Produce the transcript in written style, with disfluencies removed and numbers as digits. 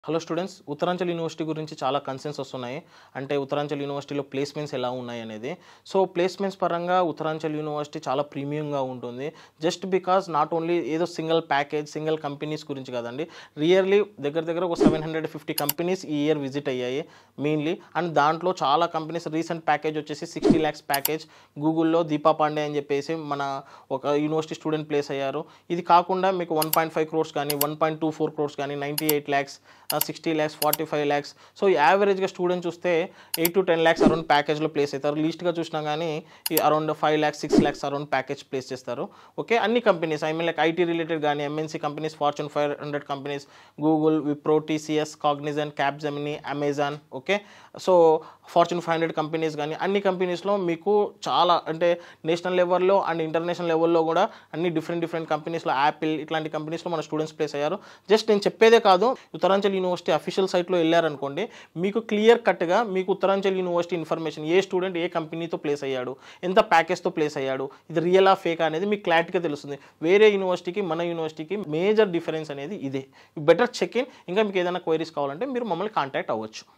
Hello students, Uttaranchal university గురించి చాలా concerns వస్తున్నాయి. అంటే ఉత్తరాంచల్ యూనివర్సిటీలో ప్లేస్మెంట్స్ ఎలా ఉన్నాయి అనేది. సో ప్లేస్మెంట్స్ పరంగా ఉత్తరాంచల్ యూనివర్సిటీ చాలా ప్రీమియంగా ఉంటుంది. జస్ట్ బికాజ్ నాట్ ఓన్లీ ఏదో సింగిల్ ప్యాకేజ్, సింగిల్ కంపెనీస్ గురించి కాదండి. రియర్లీ దగ్గర ఒక 750 కంపెనీస్ ఈ ఇయర్ విజిట్ అయ్యాయి మెయిన్లీ. అండ్ దాంట్లో చాలా కంపెనీస్ రీసెంట్ ప్యాకేజ్ వచ్చేసి 60 lakhs ప్యాకేజ్ గూగుల్లో దీపా పాండే అని చెప్పేసి మన ఒక యూనివర్సిటీ స్టూడెంట్ ప్లేస్ అయ్యారు. ఇది కాకుండా మీకు 1.5 crores కానీ 1.24 crores కానీ 98 lakhs 60 lakhs 45 lakhs. సో యావరేజ్గా స్టూడెంట్ చూస్తే 8 to 10 lakhs అరౌండ్ ప్యాకేజ్లో ప్లేస్ అవుతారు. లీస్ట్గా చూసినా కానీ around 5 lakhs 6 lakhs around package place చేస్తారు. ఓకే, అన్ని companies I mean like IT related కానీ MNC companies, fortune 500 companies, Google, Wipro, TCS, Cognizant, Capgemini, Amazon. Okay, so fortune 500 companies కానీ అన్ని కంపెనీస్లో మీకు చాలా అంటే నేషనల్ లెవెల్లో అండ్ ఇంటర్నేషనల్ లెవెల్లో కూడా అన్ని డిఫరెంట్ కంపెనీస్లో, యాపిల్ ఇట్లాంటి కంపెనీస్లో మన స్టూడెంట్స్ ప్లేస్ అయ్యారు. జస్ట్ నేను చెప్పేదే కాదు, ఉత్తరాంచల్ యూనివర్సిటీ అఫీషియల్ సైట్లో వెళ్ళారనుకోండి, మీకు క్లియర్ కట్గా మీకు ఉత్తరాంచల్ యూనివర్సిటీ ఇన్ఫర్మేషన్, ఏ స్టూడెంట్ ఏ కంపెనీతో ప్లేస్ అయ్యాడు, ఎంత ప్యాకేజ్తో ప్లేస్ అయ్యాడు, ఇది రియల్ ఆ ఫేక్ అనేది మీకు క్లారిటీగా తెలుస్తుంది. వేరే యూనివర్సిటీకి మన యూనివర్సిటీకి మేజర్ డిఫరెన్స్ అనేది ఇదే. Better check in. ఇంకా మీకు ఏదైనా క్వైరీస్ కావాలంటే మీరు మమ్మల్ని కాంటాక్ట్ అవ్వచ్చు.